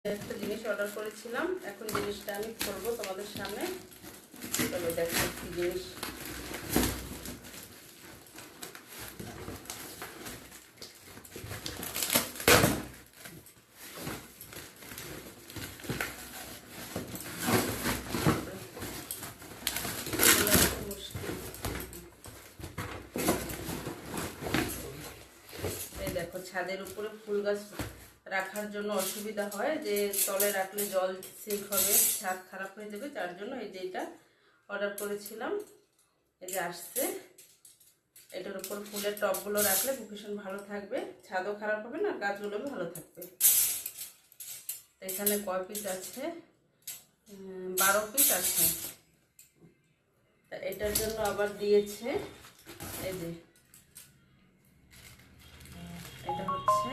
একটা জিনিস অর্ডার করেছিলাম, এখন জিনিসটা আমি করবো তোমাদের সামনে। তবে দেখো কি জিনিস। এই দেখো, ছাদের উপরে ফুল গাছ রাখার জন্য অসুবিধা হয়, যে তলে রাখলে জল সিঙ্ক হবে, ছাদ খারাপ হয়ে যাবে, তার জন্য এই যে এটা অর্ডার করেছিলাম। এই যে আসছে, এটার উপর ফুলের টবগুলো রাখলে ভীষণ ভালো থাকবে, ছাদও খারাপ হবে না, গাছগুলোও ভালো থাকবে। এখানে কয় পিস আছে? 12 পিস আছে। তা এটার জন্য আবার দিয়েছে, এই যে এটা হচ্ছে